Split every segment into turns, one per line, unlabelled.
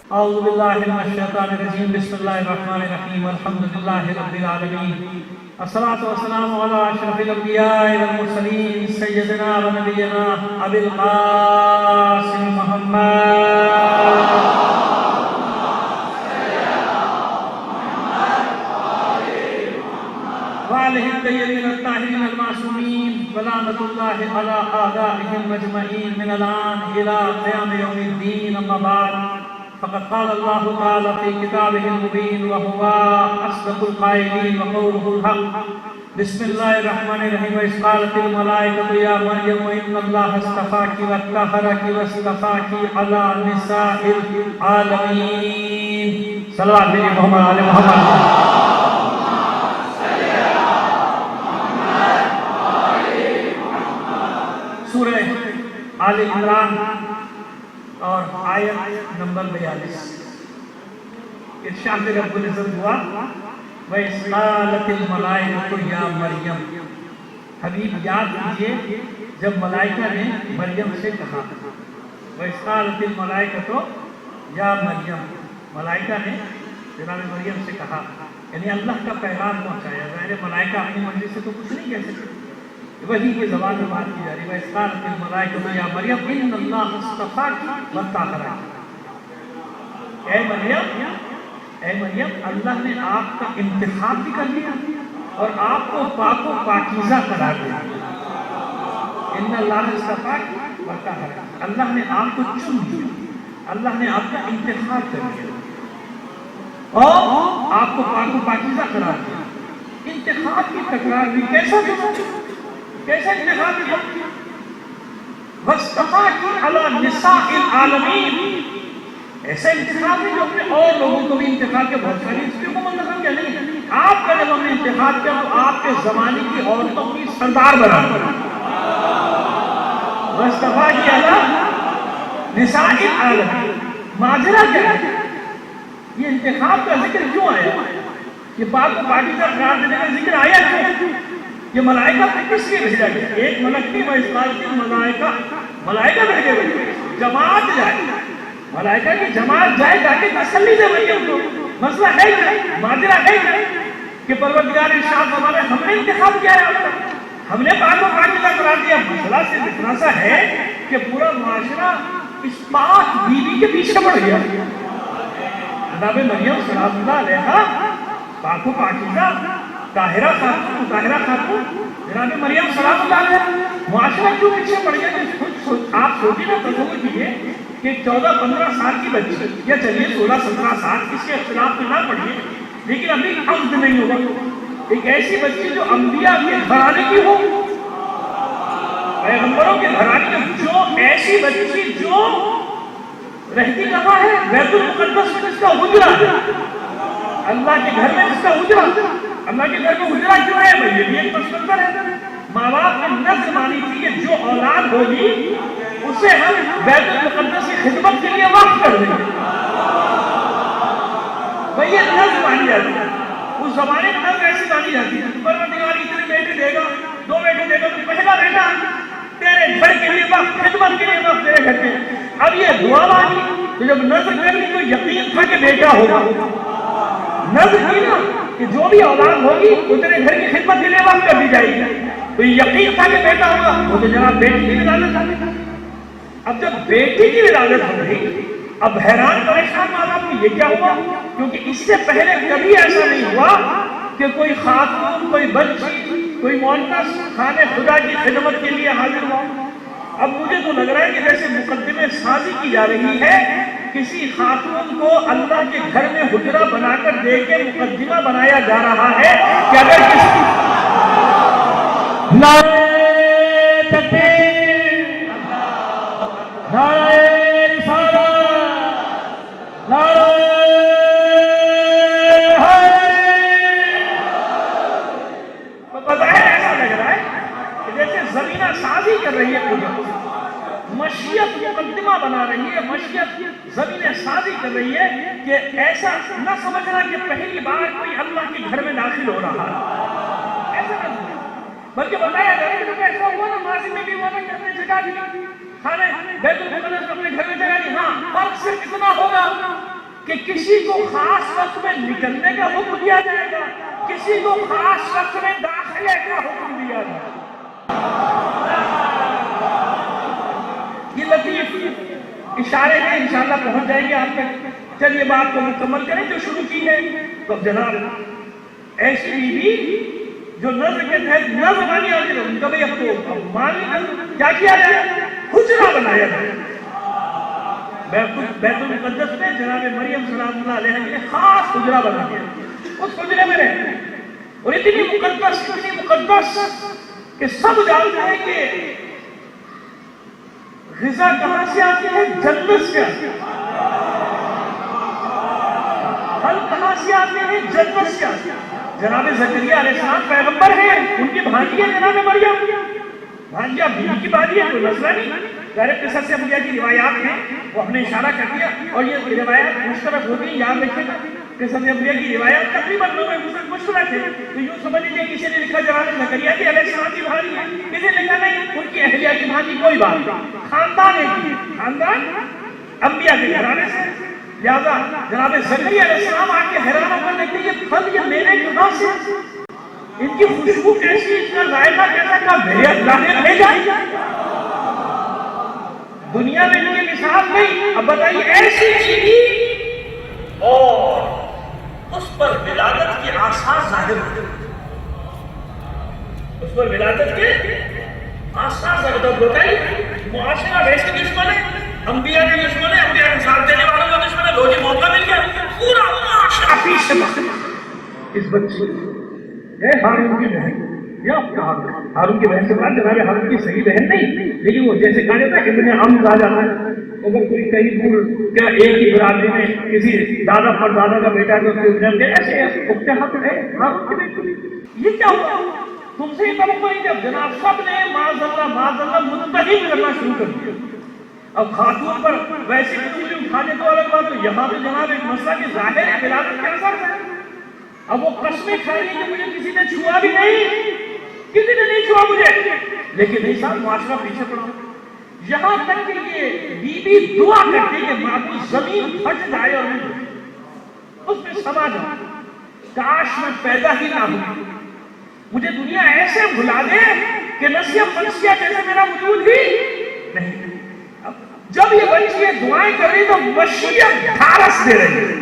اعوذ باللہ من الشیطان الرجیم بسم اللہ الرحمن الرحیم الحمدللہ رب العالمین الصلاة والسلام علی اشرف الانبیاء والمرسلین سیدنا و نبینا ابی القاسم محمد وآلہ الطیبین الطاہرین المعصومین ولعنۃ اللہ علی اعدائہم اجمعین من الآن الی قیام یوم الدین اما بعد فقد قال الله تعالى في كتابه المبين وهو أصدق القائلين وقوله الحق بسم الله الرحمن الرحيم وإذ قالت الملائكة يا مريم إن الله اصطفاك وطهرك واصطفاك على نساء العالمين صلوات بني محمد على محمد سورہ آل عمران اور آیت نمبر 42 ارشاد رب العزت ہوا وَإِذْ قَالَتِ الْمَلَائِكَةُ يَا مَرْيَمْ حبیب یاد کیجئے جب ملائکہ نے مریم سے کہا وَإِذْ قَالَتِ الْمَلَائِكَةُ يَا مَرْيَمْ ملائکہ نے جناب مریم سے کہا یعنی اللہ کا پیغام پہنچایا ظاہر ملائکہ اپنی مرضی سے تو کچھ نہیں کہہ سکتے وہی کی زبان میں بات کی جا رہی ہے وَإِذْ قَالَتِ الْمَلَائِكَةُ يَا مَرْيَمْ إِنَّ اللَّهَ اصْطَفَاكِ وَطَهَّرَكِ اے مریم اللہ نے آپ کا انتخاب بھی کر لیا اور آپ کو پاک و پاکیزہ قرار دیا إِنَّ اللَّهَ اصْطَفَاكِ وَطَهَّرَكِ اللہ نے آپ کو چن لیا اللہ نے آپ کا انتخاب کر لیا اور آپ کو پاک و پاکیزہ قرار دیا انتخاب کی تکرار بھی کیسا انتخاب کیا وَاسْتَفَاكِ عَلَى نِسَاءِ الْعَالَمِينَ ایسا انتخاب ہے جو اپنے اور لوگوں کو بھی انتخاب کے بہت ساری اس کے مکمل نظر کیا نہیں آپ کا جب ہم نے انتخاب کیا تو آپ کے زمانے کی عورتوں کی سردار بنا وَاسْتَفَاكِ عَلَى نِسَاءِ الْعَالَمِينَ ماجرا کیا ہے یہ انتخاب کا ذکر کیوں آیا یہ پاک و پاکیزہ قرار دینے کا ذکر آیا کیوں یہ ملائکہ کس لیے بھیجا گیا ایک ملک تھی وَإِذْ قَالَتِ الْمَلَائِكَةُ ملائکہ بھیجے گئے جماعت جائے ملائکہ کی جماعت جائے جا کے تسلی دے مریم کو مسئلہ ہے کیا ماجرا ہے کیا کہ پروردگار ارشاد فرماتا ہے ہم نے انتخاب کیا ہے ہم نے پاک و پاکیزہ قرار دیا مسئلہ صرف اتنا سا ہے کہ پورا معاشرہ اس پاک بیوی کے پیچھے پڑ گیا جناب مریم سلام اللہ علیہا پاک و پاکیزہ طاہرہ خاتون جناب مریم سلام اللہ علیہ معاشرہ کیوں پیچھے پڑ گیا آپ سوچیں نا تصور کیجئے کہ 14-15 سال کی بچی یا چلیے 16-17 سال اس کے اختلاف میں نہ پڑھیے لیکن ابھی عقد نہیں ہوگا ایک ایسی بچی جو انبیاء کے گھرانے کی ہو پیغمبروں کے گھرانے کی جو ایسی بچی جو رہتی کہاں ہے بیت المقدس میں جس کا حجرہ ہے اللہ کے گھر میں جس کا حجرہ اللہ کے گھر میں حجرہ کیوں ہے یہ بھی ایک پس منظر ہے ماں باپ نے نظر مانی تھی کہ جو اولاد ہوگی اسے ہم بیت المقدس کی خدمت کے لیے وقف کر دیں گے بھئی یہ نظر مانی جاتی ہے اس زمانے میں نظر ایسی مانی جاتی ہے پروردگار اتنے بیٹے دے گا 2 بیٹے دے گا تو پہلا بیٹا تیرے گھر کے لیے وقف خدمت کے لیے وقف تیرے گھر کے اب یہ دعا مانی تو جب نظر کرنی تو یقین تھا کہ بیٹا ہوگا نظر کی نا کہ جو بھی اولاد ہوگی اتنے گھر کی خدمت کے لیے وقف کر دی جائے گی تو یقین تھا کہ بیٹا ہوگا وہ تو جناب بیٹی کی ولادت آ گئی اب جب بیٹی کی ولادت ہو گئی اب حیران پریشان ماں باپ کو یہ کیا ہوا کیونکہ اس سے پہلے کبھی ایسا نہیں ہوا کہ کوئی خاتون کوئی بچی کوئی مونس خانے خدا کی خدمت کے لیے حاضر ہوا اب مجھے تو لگ رہا ہے کہ جیسے مقدمے سازی کی جا رہی ہے کسی خاتون کو اللہ کے گھر میں حجرہ بنا کر دے کے مقدمہ بنایا جا رہا ہے کہ اگر کسی نعرہ تکبیر نعرہ رسالت نعرہ پتہ ہے ایسا لگ رہا ہے کہ جیسے زمینہ سازی کر رہی ہے مشیت مقدمہ بنا رہی ہے مشیت زمین سازی کر رہی ہے کہ ایسا نہ سمجھنا کہ پہلی بار کوئی اللہ کے گھر میں داخل ہو رہا ہے ایسا نہ بلکہ بتایا جا رہا ہے کہ ایسا ہوا نا ماضی میں بھی ہوا نا کہ اپنے جگہ دی کھانے بیت المقدس اپنے گھر میں جگہ دی ہاں فرق صرف اتنا ہوگا کہ کسی کو خاص وقت میں نکلنے کا حکم دیا جائے گا، کسی کو خاص وقت میں داخلے کا حکم دیا جائے گا۔ یہ لطیف اشارے میں انشاءاللہ پہنچ جائے گی آپ تک۔ چلیے بات کو مکمل کریں جو شروع کی ہے۔ تو جناب ایسی بیوی جو نظر کے تحت نہ بنانی آتی ہے، ان کا بھئی اب تو مان لیں کیا کیا جائے، حجرہ بنایا جائے۔ بیت المقدس میں جناب مریم سلام اللہ علیہ نے خاص حجرہ بنا دیا، اس حجرے میں رہتے ہیں، اور اتنی مقدس کہ سب جانتے ہیں کہ غذا کہاں سے آتی ہے، جنت سے آتی ہے، پھل کہاں سے آتے ہیں، جنت سے آتے ہیں۔ جناب زکریا علیہ السلام پیغمبر ہیں، ان کی بھانجی ہے جناب مریم، بھانجی بیوی کی بات ہے، کوئی مسئلہ نہیں۔ ڈائریکٹ قصص انبیاء کی روایات ہیں، وہ ہم نے اشارہ کر دیا، اور یہ روایات مشترک ہوتی ہیں، یاد رکھیں گا۔ قصص انبیاء کی روایات تقریباً مشترک ہے، تو یوں سمجھ لیجیے کسی نے لکھا جناب زکریا کی علیہ السلام کی بھانجی ہے، کسی نے لکھا نہیں ان کی اہلیہ کی بھانجی، کوئی بات نہیں، خاندان ایک ہی، خاندان انبیاء کے گھرانے سے۔ لہذا جناب زکریا علیہ السلام آ کے حیران ہو کر دیکھتے یہ پھل یہ میرے کہاں سے، ان کی خوشبو کیسی، اس کا ذائقہ کیسا، کہا میرے اللہ نے بھیجا۔ دنیا میں ان کی مثال نہیں، اب بتائیے ایسی چیز اور اس پر ولادت کے آثار ظاہر ہوتے، اس پر ولادت کے آثار ظاہر ہوتا ہے۔ معاشرہ ویسے دشمن ہے، انبیاء کے دشمن ہے، انبیاء کے ساتھ دینے والوں کا دشمن ہے، لو جی موقع مل گیا پورا معاشرہ پیچھے اس بچے ہارون کی بہن، یا ہارون کی بہن سے بات جناب ہارون کی صحیح بہن نہیں، لیکن وہ جیسے کہا جاتا ہے ابن عم کہا جاتا ہے۔ اگر کوئی کہیں دور کیا ایک ہی برادری میں کسی دادا پر دادا کا بیٹا تو اس کے ایسے اختیار ہے ہارون کی بیٹی، یہ کیا ہوا؟ تم سے یہ توقع نہیں، جب جناب سب نے معاذ اللہ منتخب کرنا شروع کر دیا۔ اب خاتون پر ویسے کسی نے اٹھانے تو الگ بات، تو یہاں پہ جناب ایک مسئلہ کہ ظاہر ہے ولادت کے اثر ہے۔ اب وہ قسمیں کھا رہی ہیں کہ مجھے کسی نے چھوا بھی نہیں، کسی نے نہیں چھوا مجھے، لیکن نہیں صاحب معاشرہ پیچھے پڑا، یہاں تک کہ یہ بی بی دعا کرتی کہ معبود زمین پھٹ جائے اور اس میں سما جائے، کاش میں پیدا ہی نہ ہوں، مجھے دنیا ایسے بھلا دے کہ نصیب منشیہ جیسے میرا وجود ہی نہیں۔ جب یہ بچی یہ دعائیں کر رہی تو مشیت دھارس دے رہی ہے،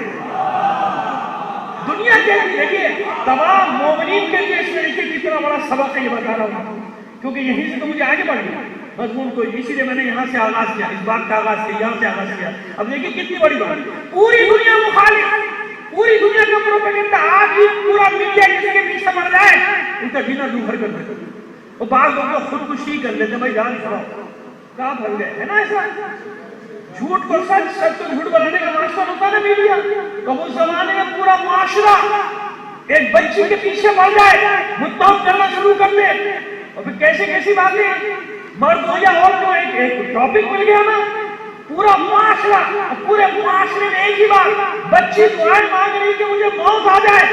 دنیا کے لیے تمام مومنین کے لیے اس طریقے کتنا بڑا سبق ہے یہ بتا رہا ہوں، کیونکہ یہیں سے تو مجھے آگے بڑھنا مضمون کو، اسی لیے میں نے یہاں سے آغاز کیا، اس بات کا آغاز کیا، یہاں سے آغاز کیا۔ اب دیکھیں کتنی بڑی بات، پوری دنیا مخالف، پوری دنیا کا پروپیگنڈا، آج بھی پورا میڈیا کسی کے پیچھے پڑ جائے ان کا جینا دوبھر کر دیتے، وہ بعض لوگ تو خودکشی کر لیتے، بھائی جان چھوڑو کہاں بھر گئے، ہے نا ایسا؟ جھوٹ کو سچ، سچ کو جھوٹ بنانے کا معاشرہ ہوتا ہے میڈیا، تو اس زمانے میں پورا معاشرہ ایک بچی کے پیچھے پڑ جائے، متہم کرنا شروع کر دے، اور پھر کیسی باتیں، مرد ہو یا عورت ہو، ایک ٹاپک مل گیا نا، پورا معاشرہ، پورے معاشرے میں ایک ہی بات، بچی دعائیں مانگ رہی کہ مجھے موت آ جائے،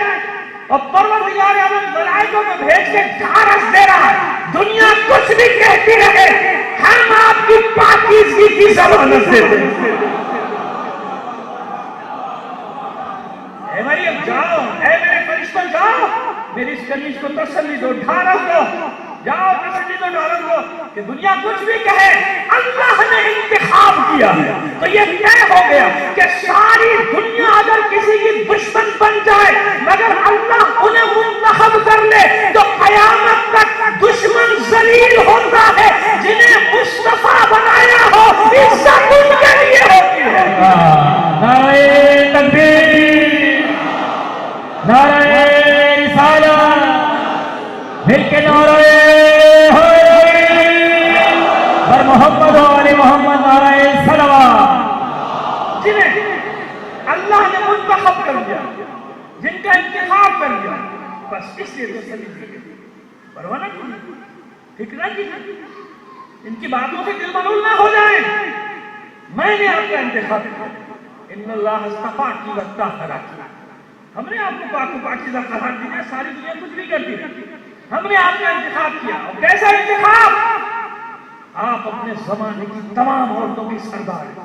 اور پروردگار عالم ملائکوں کو بھیج کے ڈھارس دے رہا ہے، دنیا کچھ بھی کہتی رہے، ہم آپ کی پاکیزگی کی ضمانت دیتے ہیں۔ اے مریم جاؤ، اے میرے فرشتوں جاؤ، میری اس کنیز کو تسلی دو، ڈھارس دو، جاؤ تسلی دو، ڈھارس دو، کہ دنیا کچھ بھی کہے، اللہ نے انتخاب کیا ہے، تو یہ طے ہو گیا کہ ساری دنیا اگر کسی کی دشمن بن جائے مگر اللہ انہیں منتخب کر لے تو قیامت تک دشمن ذلیل ہوتا ہے، جنہیں مصطفیٰ بنایا ہو عزت ان کے لیے ہوتی ہے۔
نعرہ تکبیر، نعرہ رسالت، مل کے نعرہ بر محمد و علی محمد، نعرہ صلوات۔
جنہیں اللہ نے منتخب کر دیا، جن کا انتخاب کر دیا، بس اس لیے تسلی دی گئی، پرواہ نہ کیجیے، فکر نہ کیجیے، ان کی باتوں سے دل ملول نہ ہو جائیں، میں نے آپ کا انتخاب کیا، ان اللہ اصطفیٰ کی وطاہرہ کیا، ہم نے آپ کو پاک و پاکیزہ قرار دیا، ساری دنیا کچھ بھی کرتی ہے، ہم نے آپ کا انتخاب کیا، اور کیسا انتخاب؟ آپ اپنے زمانے کی تمام عورتوں کی سردار ہیں،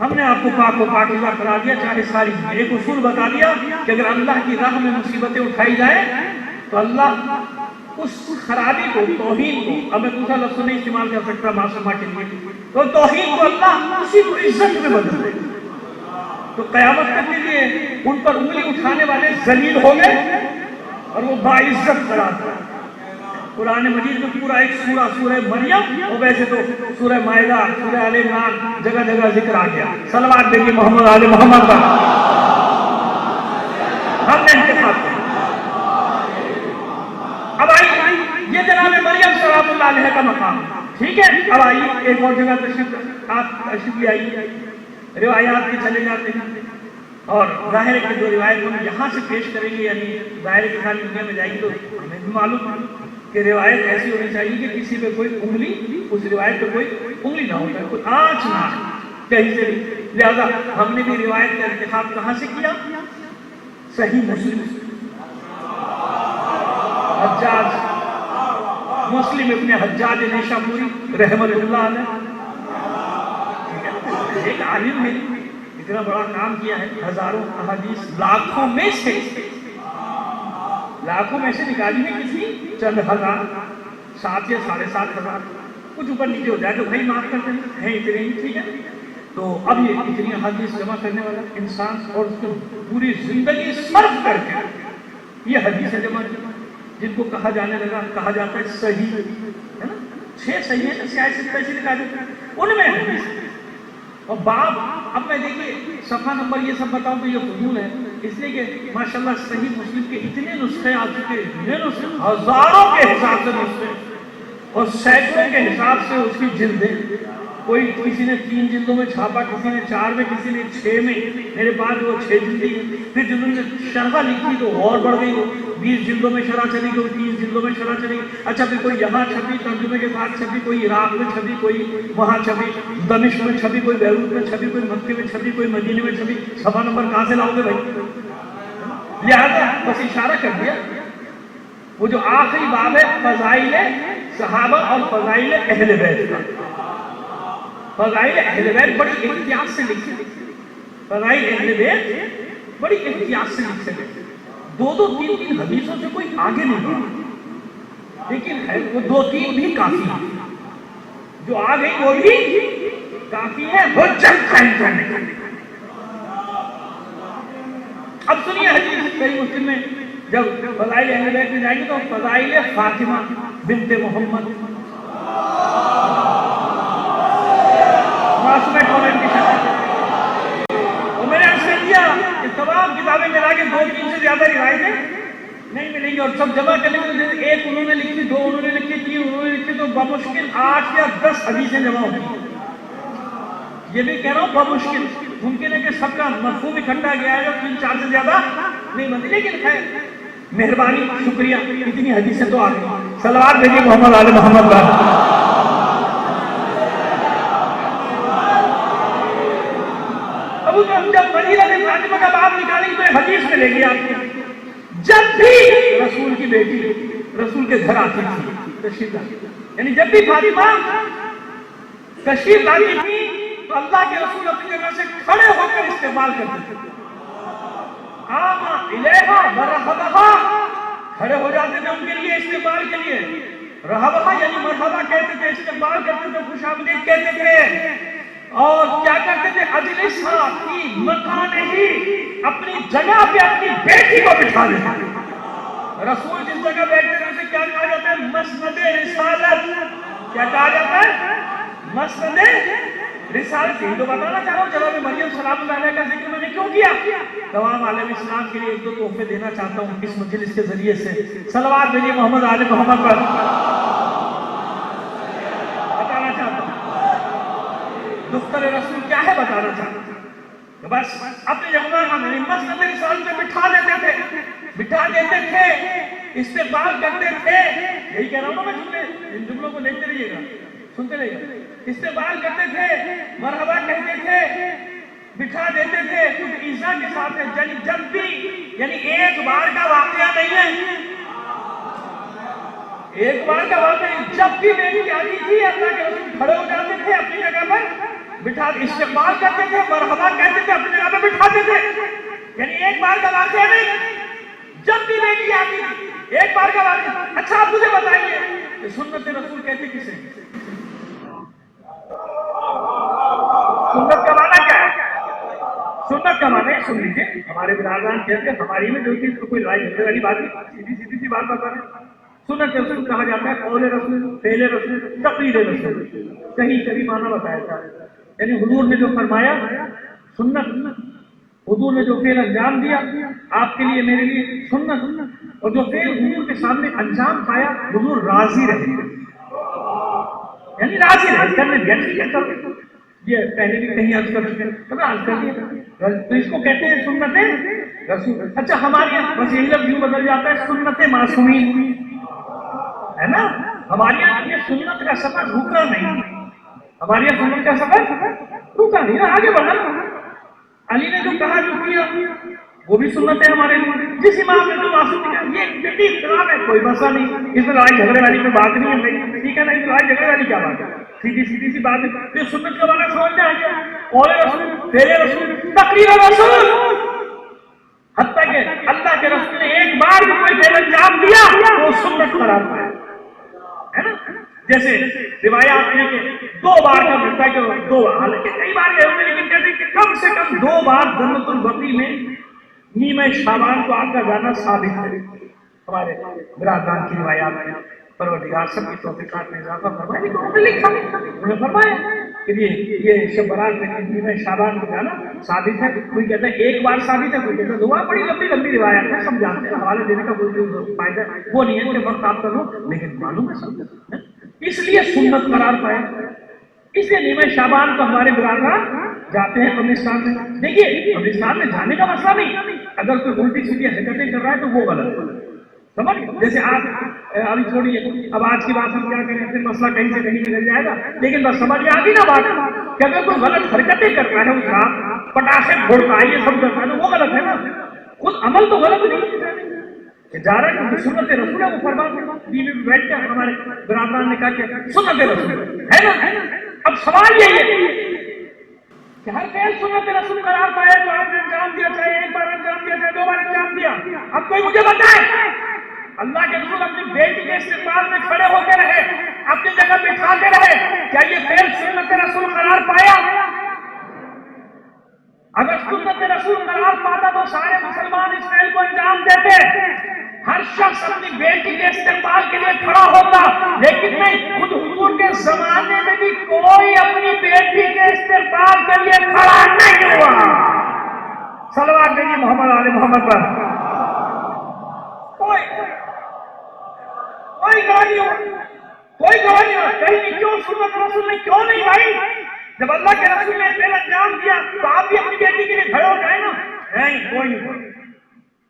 ہم نے آپ کو پاک و پاکیزہ کرا دیا، چاہے ساری ایک اصول بتا دیا کہ اگر اللہ کی راہ میں مصیبتیں اٹھائی جائیں تو اللہ اس خرابی کو، توہین کو، اب میں دوسرا لفظ نہیں استعمال کر سکتا معصومہ کے لیے، تو توہین کو اللہ اسی کو عزت میں بدل دے. تو قیامت تک کے لیے ان پر انگلی اٹھانے والے ذلیل ہو گئے اور وہ باعزت قرار پائے. قرآن مجید میں پورا ایک سورہ، سورہ مریم، اور ویسے تو سورہ مائدہ، سورہ آل عمران، جگہ جگہ ذکر آ گیا. صلوات دیجیے محمد آل محمد پر. ہم نے انتخاب کیا. اب آئیے، یہ جناب مریم سلام اللہ علیہ کا مقام، ٹھیک ہے. اب آئیے ایک اور جگہ تشریف لے آئیے. روایات کے چلے جاتے ہیں اور ظاہر کے جو روایت ہم یہاں سے پیش کریں گے، یعنی ظاہر کے ساتھ دنیا میں جائیں گے تو ہمیں بھی معلوم کہ روایت ایسی ہونی چاہیے کہ کسی پہ کوئی انگلی، اس روایت پہ کوئی انگلی نہ ہوتا ہے، کوئی آنچ نہ کہیں سے بھی. لہذا ہم نے بھی روایت کا انتخاب کہاں سے کیا؟ صحیح مسلم، حجاج مسلم ابن حجاج نیشابوری رحمۃ اللہ علیہ. ایک عالم نے اتنا بڑا کام کیا ہے، ہزاروں احادیث لاکھوں میں سے نکالی ہے، کسی چند ہزار، 7 یا 7.5 ہزار، کچھ اوپر نیچے ہو جائے تو بھائی معاف کرتے ہیں اتنے ہی، ٹھیک ہے. تو اب یہ اتنی احادیث جمع کرنے والا انسان اور اس کو پوری زندگی صرف کر کے یہ حدیثیں جمع کی، جن کو کہا جاتا ہے صحیح، ہے نا. 6 صحیح ہیں، سیاست پیسے لکھا دیتے ہیں، ان میں حدیث. اور باب، اب میں دیکھیے صفحہ نمبر یہ سب بتاؤں تو یہ فضول ہے، اس لیے کہ ماشاءاللہ صحیح مسلم کے اتنے نسخے آ چکے ہیں، ہزاروں کے حساب سے نسخے اور سینکڑوں کے حساب سے اس کی جلدیں. کوئی کسی نے 3 جلدوں میں چھاپا، کسی نے 4 میں، کسی نے 6 میں. میرے پاس وہ 6 جلدیں، پھر جنہوں نے شرح لکھی تو اور بڑھ گئی، 20 جلدوں میں شرح چلی گئی، 30 جلدوں میں شرح چلی گئی. اچھا پھر کوئی یہاں چھپی ترجمے کے ساتھ چھپی، کوئی عراق میں چھپی، کوئی وہاں چھپی، دمشق میں چھپی، کوئی بیروت میں چھپی، کوئی مکے میں چھپی، کوئی مدینے میں چھپی. صفحہ نمبر کہاں سے لاؤ گے بھائی؟ لہذا بس اشارہ کر دیا. وہ جو آخری باب ہے فضائل صحابہ اور فضائل اہل بیت کا، فضائل اہل بیت بڑی احتیاط سے لکھے، فضائل اہل بیت بڑی احتیاط سے لکھے گئے. 2-3 حدیثوں سے کوئی آگے نہیں بڑھا، لیکن ہے وہ 2-3 بھی کافی ہیں، جو آ گئی وہ بھی کافی ہے حجت قائم کرنے کے لیے. اب سنیے حدیث صحیح مسلم میں جب فضائل اہل بیت میں جائیں گے تو فضائل فاطمہ بنت محمد معصومہ کونین کی شخصیت. تو میں نے عرض کر دیا کہ تمام کتابیں ملا کے 2-3 سے زیادہ روایتیں نہیں ملیں گی، اور سب جمع کرنے میں ایک انہوں نے لکھی، 2 انہوں نے لکھی، 3 انہوں نے لکھی، تو بمشکل 8 یا 10 حدیثیں جمع ہوتی. یہ بھی کہہ رہا ہوں بمشکل، ممکن ہے کہ سب کا مفہوم اکٹھا گیا ہے اور 3-4 سے زیادہ نہیں بنتی، لیکن خیر مہربانی، شکریہ، اتنی حدیثیں تو آ گئی. صلوات بھیجیے محمد آل محمد پر. ابو تو ہم جب فضیلت فاطمہ کا باب نکالیں گے تو حدیث میں لے گی آپ کو. جب بھی رسول کی بیٹی رسول کے گھر آتی تھی تشریف لاتی، یعنی جب بھی فاطمہ تشریف لاتی تھی تو اللہ کے رسول اپنی جگہ سے کھڑے ہو کر استقبال کرتے تھے. کھڑے ہو جاتے تھے ان کے لیے استقبال کے لیے. رہبہ یعنی مرحبا کہتے تھے، استقبال کرتے تھے، خوش آمدید کہتے تھے. اور کیا کرتے تھے؟ اجلسہ فی مکانہ، اپنی جگہ پہ اپنی بیٹی کو بٹھا دیتے تھے. رسول جس جگہ بیٹھتے تھے اسے کیا کہا جاتا ہے؟ مسند رسالت. کیا کہا جاتا ہے؟ مسند رسالت. یہی تو بتانا چاہ رہا ہوں. جناب مریم سلام اللہ علیہ کا ذکر میں نے کیوں کیا؟ تمام عالم اسلام کے لیے 1-2 تحفے دینا چاہتا ہوں اس مجلس کے ذریعے سے. صلوات بھیجیے محمد آل محمد پر. بتانا چاہتا ہوں دختر رسول کیا ہے، بتانا چاہتا ہوں. بس اپنی جگہ ہمیں مسند رسالت میں بٹھا دیتے تھے، استقبال کرتے تھے. یہی کہہ رہا ہوں نا میں جملے، ان جملوں کو دیکھتے رہیے گا، سنتے رہیے گا. استقبال کرتے تھے، مرحبا کہتے تھے، بٹھا دیتے تھے. کچھ عیسیٰ کے ساتھ ہے، یعنی جب بھی، یعنی ایک بار کا واقعہ نہیں ہے، ایک بار کا واقعہ. جب بھی بیٹی آتی تھی اللہ کے رسول کھڑے ہو جاتے تھے، اپنی جگہ پر بٹھا استقبال کرتے تھے، مرحبا کہتے تھے، اپنی جگہ پہ بٹھاتے تھے. یعنی ایک بار کا واقعہ نہیں، جب بھی بیٹی آتی تھی ایک بار کا واقعہ. اچھا آپ مجھے بتائیے کہ سنت رسول کہتے کسے؟ سنت کا معنی کیا ہے؟ سنت کا معنی سن لیجیے. ہمارے برادران کہتے ہیں ہماری میں جو چیز کوئی لڑائی جھگڑے والی بات نہیں، سیدھی سی بات بتا رہے ہیں. سنت رسول کہا جاتا ہے قول رسول، فعل رسول، تقریر رسول. کہیں کہیں معنی بتایا جاتا ہے. یعنی حضور نے جو فرمایا سنت، حضور نے جو فعل انجام دیا آپ کے لیے میرے لیے سنت، اور جو فعل حضور کے سامنے انجام پایا حضور راضی رہے، یعنی راضی رہے. کرنے دیا ٹھیک ہے کر. یہ پہلے بھی کہیں عرض کر چکے ہیں، عرض کر دیا. تو اس کو کہتے ہیں سنت رسول. اچھا ہمارے یہاں بس یہی لفظ یوں بدل جاتا ہے سنت معصومین، ہے نا. ہمارے یہاں یہ سنت کا سفر رکا نہیں، ہمارے یہاں سنت کا سفر رکا نہیں، آگے بڑھا. علی نے جو کہا جو کیا وہ بھی سنت ہے ہمارے لیے. جس امام نے جو معصوم کیا یہ بیٹی اختلاف ہے، کوئی مسئلہ نہیں، اس میں لڑائی جھگڑے والی کوئی بات نہیں ہے. ٹھیک ہے نا، اس لڑائی جھگڑے والی کیا بات ہے، سیدھی سی بات ہے. تو سنت کا معنی سمجھ جائیں، قول رسول، فعل رسول، تقریر رسول. حتیٰ کہ اللہ کے رسول نے ایک بار بھی کوئی فعل انجام دیا تو سنت قرار پایا، ہے نا. جیسے روایات میں کہ 2 بار کا ملتا ہے کہ 2 بار، حالانکہ کئی بار گئے ہوئے لیکن کہتے ہیں کہ کم سے کم 2 بار جنت البقیع میں نیمہ شعبان کو آپ کا جانا ثابت ہے. ہمارے برادران کی روایات میں پروردگار سب کی توفیقات میں اضافہ فرمائے. لیکن انہوں نے لکھا، انہوں نے فرمایا کہ یہ شب برات میں نیمہ شعبان کو جانا ثابت ہے. کوئی کہتا ہے 1 بار ثابت ہے، کوئی کہتا ہے 2 بار. بڑی لمبی روایات ہے، سب جانتے ہیں. حوالہ دینے کا کوئی فائدہ وہ نہیں ہے کہ وقت آپ کروں، لیکن معلوم ہے سب اس لیے سنت قرار پائے. اس لیے نیمہ شعبان کو ہمارے برادران جاتے ہیں قبرستان میں. دیکھیے قبرستان میں جانے کا مسئلہ نہیں، اگر کوئی الٹی سیدھی حرکتیں کر رہا ہے تو وہ غلط. سمجھ جیسے آپ ابھی چھوڑیے، اب آج کی بات ہم کیا کریں، پھر مسئلہ کہیں سے کہیں نکل جائے گا. لیکن بس سمجھ میں آ گئی نا بات کہ اگر کوئی غلط حرکتیں کر رہا ہے اس کا پٹاخے پھوڑتا ہے، یہ سب کرتا ہے تو وہ غلط ہے نا. خود عمل تو غلط نہیں جا رہا ہے کہ سنت رسول ہے. وہ فرما بیوی میں بیٹھ کے ہمارے برادران نے کہا کہ سنت رسول ہے نا. اب سوال یہی ہے کہ ہر فعل سنت رسول قرار پائے تو آپ نے انجام دیا، چاہے 1 بار انجام دیا، چاہے 2 بار انجام دیا. اب کوئی مجھے بتائے اللہ کے رسول اپنی بیٹی کے استقبال میں کھڑے ہوتے رہے، اپنی جگہ بٹھاتے رہے، کیا یہ فعل سنت رسول قرار پایا؟ اگر سنت رسول قرار پاتا تو سارے مسلمان اس فعل کو انجام دیتے، ہر شخص اپنی بیٹی کے استقبال کے لیے کھڑا ہوتا. لیکن نہیں، خود حضور کے زمانے میں بھی کوئی اپنی بیٹی کے استقبال کے لیے کھڑا نہیں ہوا. صلوات دیجیے محمد آل محمد پر. کوئی گواہ نہیں ہوا، کوئی گواہ نہیں ہوا. کہیں کیوں سنت رسول نے کیوں نہیں بھائی؟ جب اللہ کے رسول نے فعل انجام دیا تو آپ بھی اپنی بیٹی کے لیے کھڑے ہو گئے نا. نہیں، کوئی نہیں.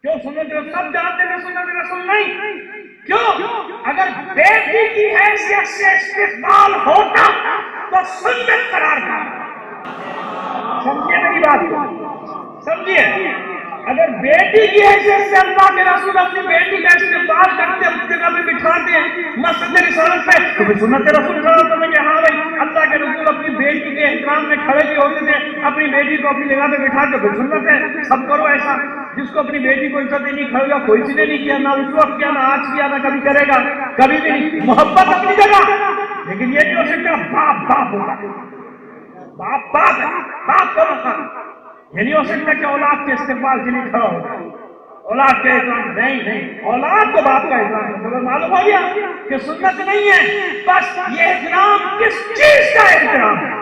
کیوں سنت رسول سب جانتے ہیں، سنت رسول نہیں. کیوں؟ اگر بیٹی کی حیثیت سے استقبال ہوتا تو سنت قرار تھا. سمجھیے میری بات، سمجھیے. اگر بیٹی کی حیثیت سے اللہ کے رسول اپنی بیٹی کا استقبال کرتے، اپنی جگہ پہ بٹھاتے ہیں مسجد رسالت پہ، تو پھر سنت رسول قرار ہوتا ہے کہ ہاں بھائی اللہ کے رسول اپنی بیٹی کے احترام میں کھڑے بھی ہوتے تھے، اپنی بیٹی کو اپنی جگہ پہ بٹھا کے پھر سنت ہے. سب کرو ایسا. جس کو اپنی بیٹی کو عزت نہیں کھڑے گا، کوئی چیزیں نہیں کیا، نہ اس وقت کیا، نہ آج کیا، نہ کبھی کرے گا، کبھی بھی نہیں. محبت اپنی جگہ، لیکن یہ نہیں ہو سکتا باپ باپ ہوگا، باپ باپ ہے، باپ کو مقام. یہ نہیں ہو سکتا کہ اولاد کے استقبال کے لیے کھڑا ہوگا، اولاد کے احترام. نہیں، اولاد کو باپ کا احترام ہے. تو معلوم ہو گیا کہ سنت نہیں ہے. بس یہ احترام کس چیز کا احترام ہے؟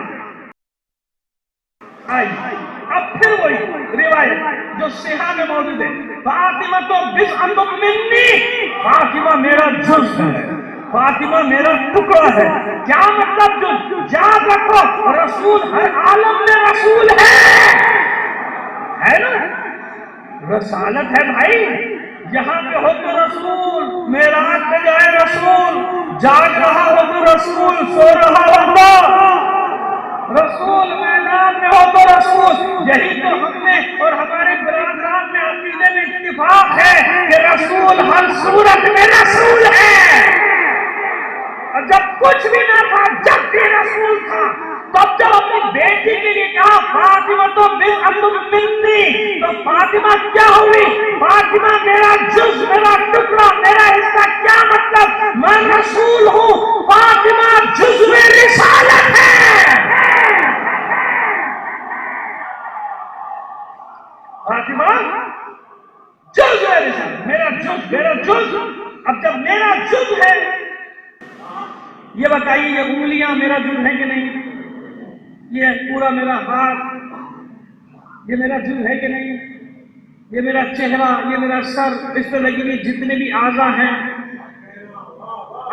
اب پھر وہی روایت جو صحیح میں موجود ہے، فاطمہ تو بضعۃ منی، فاطمہ میرا جز ہے، فاطمہ میرا ٹکڑا ہے. کیا مطلب جز؟ یاد رکھو رسول ہر عالم میں رسول ہے نا. رسالت ہے بھائی. یہاں پہ ہو تو رسول، معراج پہ جائے رسول، جاگ رہا ہو تو رسول، سو رہا ہو تو رسول، میدان میں ہو تو رسول. یہی تو ہم نے اور ہمارے برادران میں عقیدے میں اتفاق ہے کہ رسول ہر صورت میں رسول ہے. اور جب کچھ بھی نہ تھا، جب بھی رسول تھا. تو اب جب اپنی بیٹی کے لیے کہا فاطمہ تو منی، تو فاطمہ کیا ہوئی؟ فاطمہ میرا جز، میرا ٹکڑا، میرا حصہ. کیا مطلب؟ میں رسول ہوں. فاطمہ جزو رسالت ہے. فاطمہ جز ہے رسالت، میرا جز، میرا جز. اب جب میرا جز ہے، یہ بتائیے یہ انگلیاں میرا جز ہے کہ نہیں؟ یہ پورا میرا ہاتھ یہ میرا جز ہے کہ نہیں؟ یہ میرا چہرہ، یہ میرا سر، اس پہ لگی ہوئی جتنے بھی اعضاء ہیں،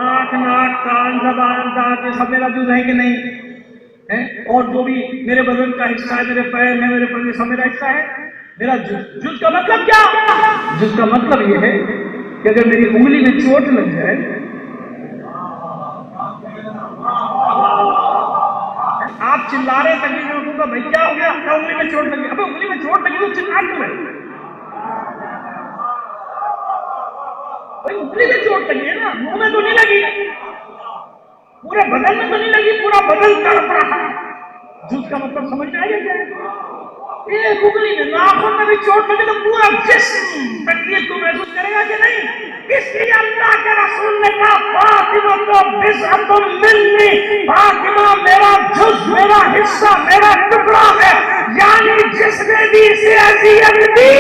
آنکھ، ناک، کان، زبان، دانت، یہ سب میرا جز ہے کہ نہیں؟ اور جو بھی میرے بدن کا حصہ ہے، میرے پیر ہے، میرے پیر، سب میرا حصہ ہے. میرا جز. جز کا مطلب کیا؟ جز کا مطلب یہ ہے کہ اگر میری انگلی میں چوٹ لگ جائے، آپ چلا رہے تبھی میں اٹھوں گا بھائی کیا ہو گیا؟ انگلی میں چوٹ لگی. ابھی انگلی میں چوٹ لگی تو چلا کیوں ہے؟ بھائی انگلی میں چوٹ لگی ہے نا، منہ میں تو نہیں لگی، پورے بدن میں تو نہیں لگی، پورا بدن تڑپ رہا. جز کا مطلب سمجھ آئے گا کیا؟ ایک انگلی میں، ناخن میں بھی چوٹ لگے تو پورا جسم تکلیف کو محسوس کرے گا کہ نہیں؟ اس لیے اللہ کے رسول نے کہا فاطمہ تو بضعۃ منی، فاطمہ میرا جز، میرا حصہ، میرا ٹکڑا ہے. یعنی جس نے بھی اسے اذیت دی،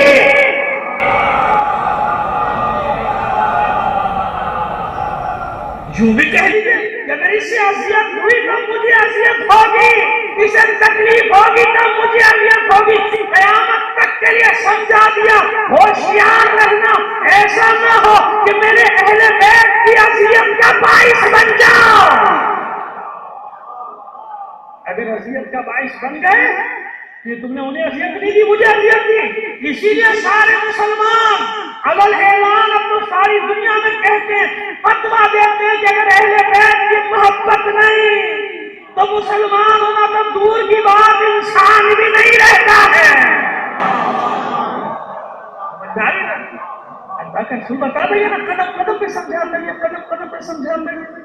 یوں بھی کہہ دیجیے کہ اگر اسے اذیت ہوئی تو مجھے اذیت ہوگی، اسے تکلیف ہوگی تو مجھے اذیت ہوگی. قیامت تک کے لیے سمجھا دیا. ہوشیار رہنا، ایسا نہ ہو کہ میرے اہل بیت کی اذیت کا باعث بن جاؤ. اگر اذیت کا باعث بن گئے کہ تم نے انہیں اذیت نہیں دی، مجھے اذیت دی. اسی لیے سارے مسلمان اول اعلان اب تو ساری دنیا میں کہتے ہیں، فتویٰ دیتے ہیں کہ اگر اہل بیت کی محبت نہیں تو مسلمان ہونا تو دور کی بات، انسان بھی نہیں رہتا ہے. اللہ کا رسول بتا دیں نا، قدم قدم پہ سمجھاتے ہیں، قدم قدم پہ سمجھاتے ہیں.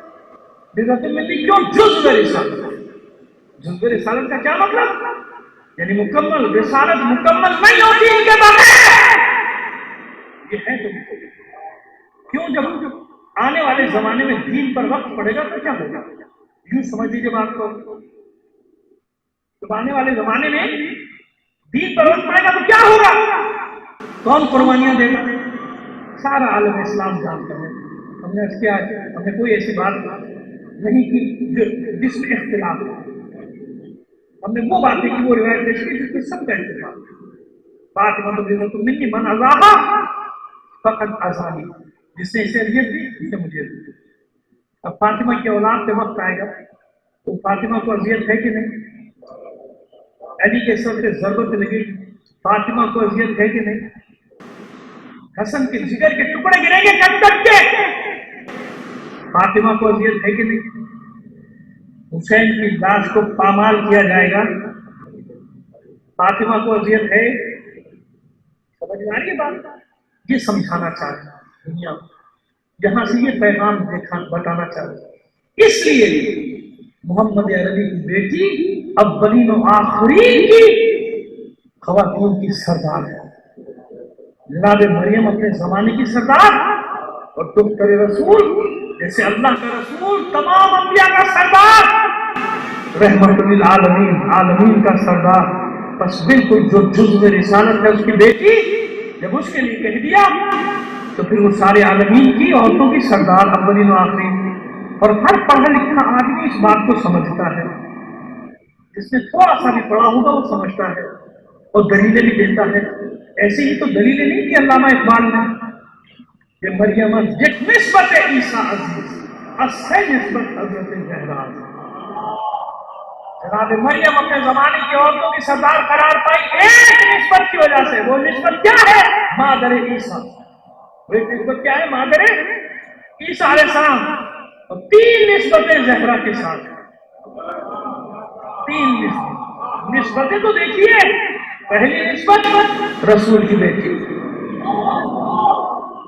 بضعۃ منی کیوں؟ جزو رسالت. جزو رسالت کا کیا مطلب؟ یعنی مکمل رسالت مکمل نہیں ہوتی ان کے بغیر. یہ ہے تو کیوں؟ جب آنے والے زمانے میں دین پر وقت پڑے گا تو کیا ہوگا؟ یوں سمجھ لیجیے بات کو. جب آنے والے زمانے میں دین پر وقت پڑے گا تو کیا ہوگا؟ کون قربانیاں دے گا؟ سارا عالم اسلام جانتا ہے. ہم نے کوئی ایسی بات نہیں کی جس میں اختلاف ہو. ہم نے وہ باتیں کی، وہ روایت پیش کی جس میں سب کا اتفاق ہے. فاطمہ بضعۃ منی من اذاہا فقد اذانی، جس نے اسے اذیت دی اس نے مجھے اذیت دی. اب فاطمہ کی اولاد پہ وقت آئے گا تو فاطمہ کو اذیت ہے کہ نہیں؟ علی کے سر سے ضربت لگی، فاطمہ کو اذیت ہے کہ نہیں؟ حسن کے جگر کے ٹکڑے گریں گے کٹ کٹ کے، فاطمہ کو اذیت ہے کہ نہیں؟ حسین کی لاش کو پامال کیا جائے گا، فاطمہ کو اذیت ہے؟ سمجھ میں آ رہی ہے بات؟ یہ سمجھانا چاہتے ہیں دنیا کو، جہاں سے یہ پیغام بتانا چاہتے ہیں. اس لیے محمد عربی کی بیٹی اولین و آخرین کی خواتین کی سردار ہے. جناب مریم اپنے زمانے کی سردار، اور دختر رسول جیسے اللہ کا رسول تمام انبیاء کا سردار، رحمت للعالمین، عالمین کا سردار. بس بالکل جو جزو رسالت ہے اس کی بیٹی، جب اس کے لیے کہہ دیا تو پھر وہ سارے عالمین کی عورتوں کی سردار، اولین و آخرین. اور ہر پڑھا لکھا آدمی اس بات کو سمجھتا ہے، جس نے تھوڑا سا بھی پڑھا ہوگا وہ سمجھتا ہے اور دلیلیں بھی دیتا ہے. ایسے ہی تو دلیلیں نہیں کہ علامہ اقبال نے کہ مریم یک نسبت عیسیٰ عزیز اسے نسبت حضرت زہرا. جناب مریم اپنے زمانے کی عورتوں کی سردار قرار پائی ایک نسبت کی وجہ سے. وہ نسبت کیا ہے؟ مادر عیسیٰ. وہ ایک نسبت کیا ہے؟ مادر عیسیٰ علیہ السلام. اور 3 نسبتیں زہرا کے ساتھ. 3 نسبتیں تو دیکھیے. پہلی نسبت رسول کی بیٹی.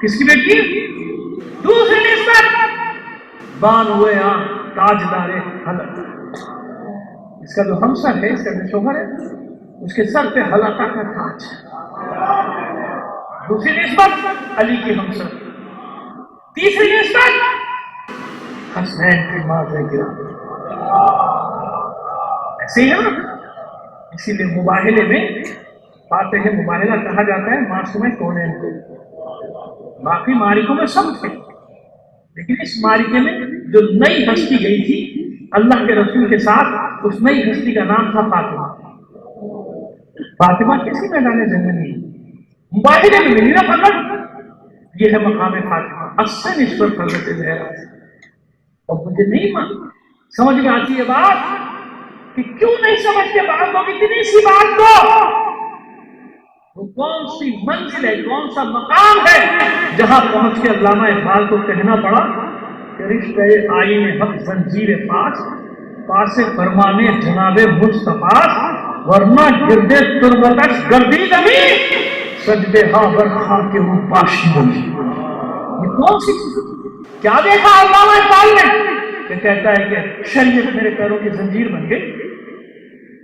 کس کی بیٹی؟ دوسری نسبت بان ہوئے تاجدار حلق، اس کا جو ہمسر ہے، اس کا جو شوہر ہے، اس کے سر پہ ہلاکا کا تاج ہے۔ دوسری نسبت علی کی ہمسر، تیسری نسبت حسنین کی ماں زینب۔ ایسے ہی ہے نا، اسی لیے مباہلے میں فاتح مباہلہ کہا جاتا ہے معصوم کونین کو۔ باقی معرکوں میں سب تھے، لیکن اس معرکے میں جو نئی ہستی گئی تھی اللہ کے رسول کے ساتھ، اس نئی ہستی کا نام تھا فاطمہ۔ فاطمہ کسی میدان جنگ نہیں، مباہلے میں ملی نا فقط، یہ ہے مقام فاطمہ، اصل نسبت حضرت زہرا۔ اور مجھے نہیں سمجھ میں آتی ہے بات کہ کیوں نہیں سمجھتے بعض لوگ اتنی سی بات کو؟ وہ کون سی منزل ہے، کون سا مقام ہے جہاں پہنچ کے علامہ اقبال کو کہنا پڑا کہ رشتہ آئین حق زنجیر پاس فرمانے جناب مصطفیٰ، ورنہ گردے تربتش گردی زمین سجدے ہاور خان کے وہ پاشی بنی۔ یہ کون سی چیز؟ کیا دیکھا علامہ اقبال نے کہ کہتا ہے کہ شریعت میرے پیروں کی زنجیر بن گئی،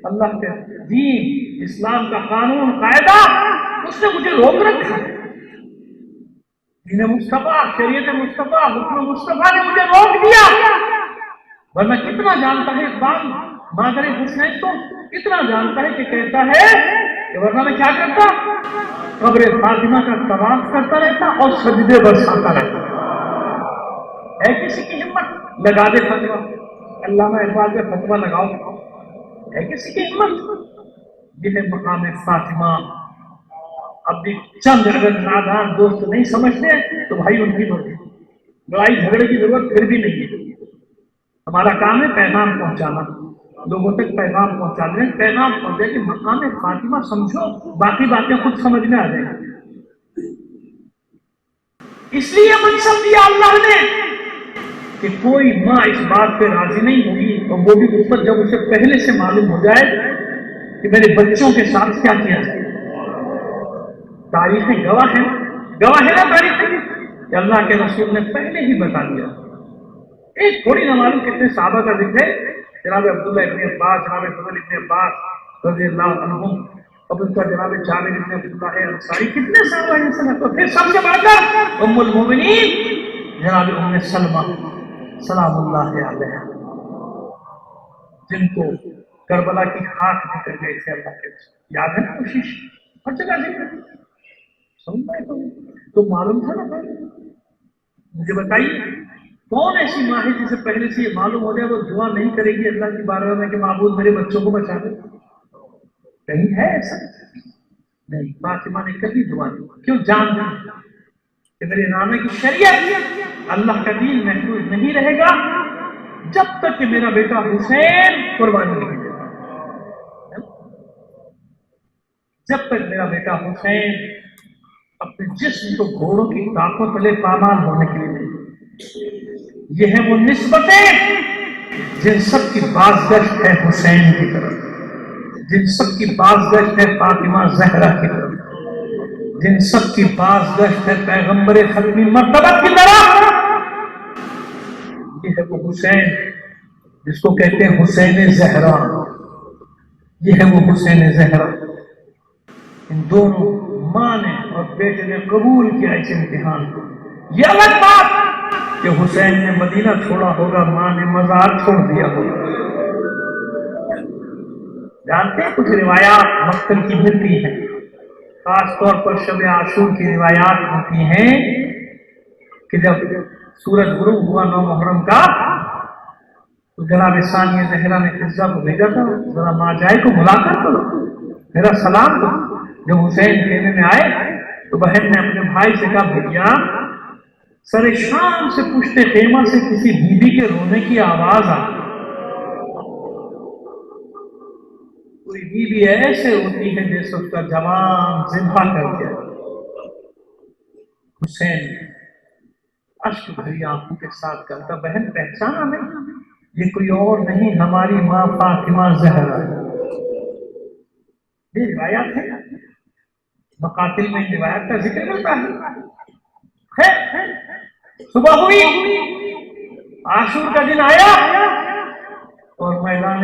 اللہ کے دین اسلام کا قانون قاعدہ اس نے مجھے روک رکھا، دین مصطفیٰ شریعت مصطفیٰ حکم مصطفیٰ نے مجھے روک دیا۔ ورنہ کتنا جانتا ہے اقبال مادر حسین تو کتنا جانتا ہے کہ کہتا ہے کہ ورنہ میں کیا کرتا، قبر فاطمہ کا طواف کرتا رہتا اور سجدے برساتا رہتا۔ ہے کسی کی ہمت لگا دے فتویٰ، علامہ اقبال پہ فتویٰ لگاؤ، ہے کسی کی ہمت؟ یہ ہے مقام فاطمہ۔ اب بھی چند اگر نادان دوست نہیں سمجھتے تو بھائی ان کی مرضی، لڑائی جھگڑے کی ضرورت پھر بھی نہیں ہے۔ ہمارا کام ہے پیغام پہنچانا، لوگوں تک پیغام پہنچا دیں، پیغام پہنچے کہ مقام فاطمہ سمجھو، باقی باتیں خود سمجھ میں آ جائیں گی۔ اس لیے منصب دیا اللہ نے کہ کوئی ماں اس بات پہ راضی نہیں ہوگی، اور وہ بھی اس پر جب اسے پہلے سے معلوم ہو جائے کہ میرے بچوں کے ساتھ کیا کیا جائے۔ تاریخیں گواہ ہے نا تاریخیں کہ اللہ کے رسول نے پہلے ہی بتا دیا۔ ایک تھوڑی نہ معلوم کتنے صحابہ کا ذکر ہے، جناب عبداللہ ابن عباس، جناب فضل ابن عباس رضی اللہ عنہم، اب ان کا جناب جابر ابن عبداللہ انصاری، کتنے صحابہ ہیں سنت۔ تو پھر سب سے بڑھ کر ام المومنین جناب ام سلمہ سلام اللہ علیہ، جن کو کربلا کی خاک دے کر گئے تھے اللہ کے رسول۔ یاد ہے نا کوشش ہر جگہ ذکر سنتا ہے تو معلوم تھا نا۔ مجھے بتائیے کون ایسی ماں ہے جسے پہلے سے یہ معلوم ہو جائے وہ دعا نہیں کرے گی اللہ کی بارگاہ میں کہ معبود میرے بچوں کو بچا دے؟ کہیں ہے ایسا؟ نہیں، فاطمہ نے کبھی دعا نہیں، کیوں؟ جان کہ میرے نامے کی شریعت اللہ کا دین محفوظ نہیں رہے گا جب تک کہ میرا بیٹا حسین قربانی نہیں دے گا، جب تک میرا بیٹا حسین اپنے جسم کو گھوڑوں کی طاقت تلے پامال ہونے کے لیے نہیں۔ یہ ہے وہ نسبتیں جن سب کی بازگشت ہے حسین کی طرف، جن سب کی بازگشت ہے فاطمہ زہرا کی طرف، جن سب کی بازگشت ہے پیغمبر ختمی مرتبہ کی طرف۔ یہ ہے وہ حسین جس کو کہتے ہیں حسین زہرا، یہ ہے وہ حسین زہرا۔ ان دونوں ماں نے اور بیٹے نے قبول کیا اس امتحان کو۔ یہ الگ بات کہ حسین نے مدینہ چھوڑا ہوگا، ماں نے مزار چھوڑ دیا ہوگا۔ جانتے ہیں کچھ روایات مقتل کی ملتی ہیں، خاص طور پر شب عاشور کی روایات ہوتی ہیں کہ جب سورج غروب ہوا 9 محرم کا تو جناب ثانیہ زہرا نے فضہ کو بھیجا تھا، ذرا ماں جائے کو ملاقات کرو، میرا سلام دو۔ جب حسین خیمے میں آئے تو بہن نے اپنے بھائی سے کہا بھیا سر شام سے پشت خیمہ سے کسی بیوی کے رونے کی آواز آتی، کوئی بیوی ایسے ہوتی ہے جیسے اس کا جوان ذبح کر دیا۔ حسین اشک بھری آنکھوں کے ساتھ کہتا بہن پہچانا نہیں، یہ کوئی اور نہیں ہماری ماں فاطمہ زہرا۔ یہ روایات ہے، مقاتل میں روایات کا ذکر ملتا ہے۔ صبح ہوئی، عاشور کا دن آیا اور میدان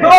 2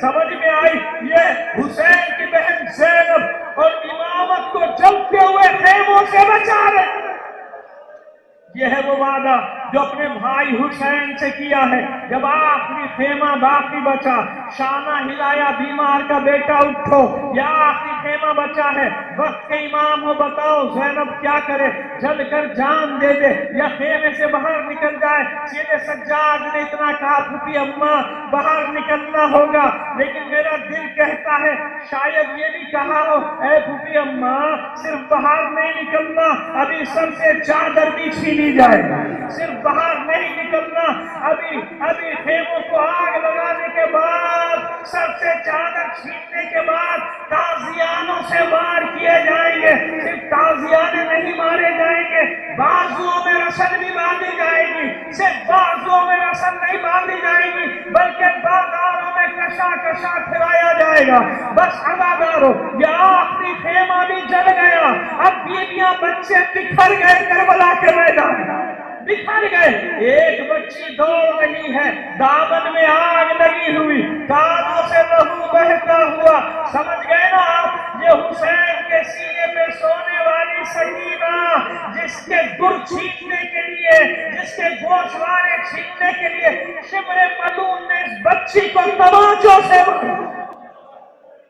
سمجھ میں آئی؟ یہ حسین کی بہن زینب اور امامت کو جلتے ہوئے خیموں سے بچا رہے. یہ ہے وہ وعدہ جو اپنے بھائی حسین سے کیا ہے. جب آخری خیمہ باقی بچا، شانہ ہلایا، بیمار کا بیٹا اٹھو، یہ آخری خیمہ بچا ہے، وقت کے امام ہو، بتاؤ زینب کیا کرے؟ جل کر جان دے دے یا خیمے سے باہر نکل جائے؟ سیدھے سجاد نے اتنا کہا پھوپھی اماں باہر نکلنا ہوگا، لیکن میرا دل کہتا ہے شاید یہ بھی کہا ہو اے پھوپھی اماں صرف باہر نہیں نکلنا، ابھی سر سے چادر بھی چھینی جائے گا. صرف باہر نہیں نکلنا، ابھی خیموں کو آگ لگانے کے بعد، سر سے چادر چھیننے کے بعد تازیانوں سے وار کیے جائیں گے. صرف تازیانے نہیں مارے جائیں گے، بازوؤں میں رسل بھی باندھی جائے گی. صرف بازوؤں میں رسل نہیں باندھی جائے گی بلکہ بازاروں میں کشا کشا پھرایا جائے گا. بس عزادارو، یہ آخری خیمہ بھی جل گیا. اب بیویاں بچے بکھر گئے کربلا کے میدان، بکھر گئے. ایک بچی دوڑ رہی ہے، دامن میں آگ لگی ہوئی، کانوں سے لہو بہتا ہوا. سمجھ گئے نا آپ؟ یہ حسین کے سینے پہ سونے والی سکینہ، جس کے گر چھیننے کے لیے، جس کے گوشوارے چھیننے کے لیے شمر ملعون نے اس بچی کو تمانچوں سے مارا،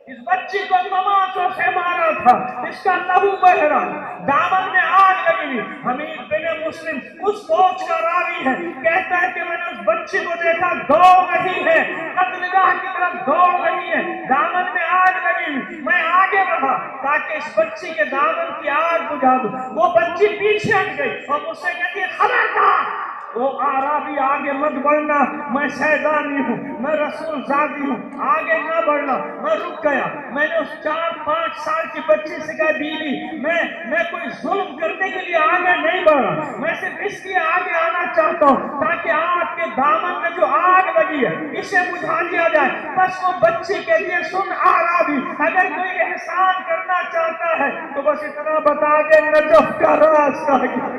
اس بچی کو تمانچوں سے مارا تھا. اس کا لہو بہ رہا، دامن میں آگ لگی ہوئی. حمید بن مسلم اس فوج کا راوی ہے، کہتا ہے کہ میں نے اس بچی کو دیکھا دوڑ رہی ہے، قتلگاہ کی طرف دوڑ رہی ہے، دامن میں آگ لگی ہوئی. میں آگے بڑھا تاکہ اس بچی کے دامن کی آگ بجھا دوں. وہ بچی پیچھے ہٹ گئی اور مجھ سے کہتی ہے خبردار، وہ عربی آگے مت بڑھنا، میں سیدانی ہوں، میں رسول زادی ہوں، آگے نہ بڑھنا. میں رک گیا. میں نے اس 4-5 سال کی بچی سے کہا بیوی میں کوئی ظلم کرنے کے لیے آگے نہیں بڑھا، میں صرف اس لیے آگے آنا چاہتا ہوں تاکہ آپ کے دامن میں جو آگ لگی ہے اسے بجھا دیا جائے. بس وہ بچی کے لیے سن عربی، اگر کوئی احسان کرنا چاہتا ہے تو بس اتنا بتا دے نجف کا راستہ کیا،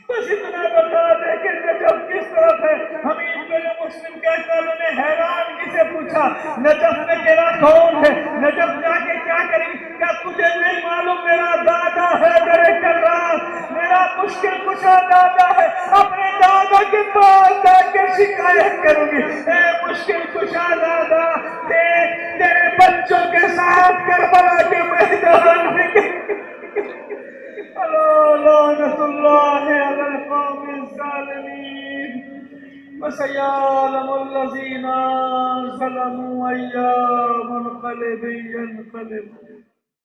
بس اتنا بتا دے کہ نجف کس طرف ہے. حمید بن مسلم کہتا ہے میں نے حیرانگی سے پوچھا نجف میں تیرا کون ہے؟ نجف جا کے کیا کریں گی؟ کیا تجھے نہیں معلوم میرا دادا ہے میرے کرام، میرا مشکل کشا دادا ہے، اپنے دادا کے پاس جا کے شکایت کروں گی. اے مشکل کشا دادا، دیکھ تیرے بچوں کے ساتھ کربلا کے میدان میں لعنت اللہ علی القوم الظالمین وسيعلم الذين ظلموا أيام منقلب ينقلب.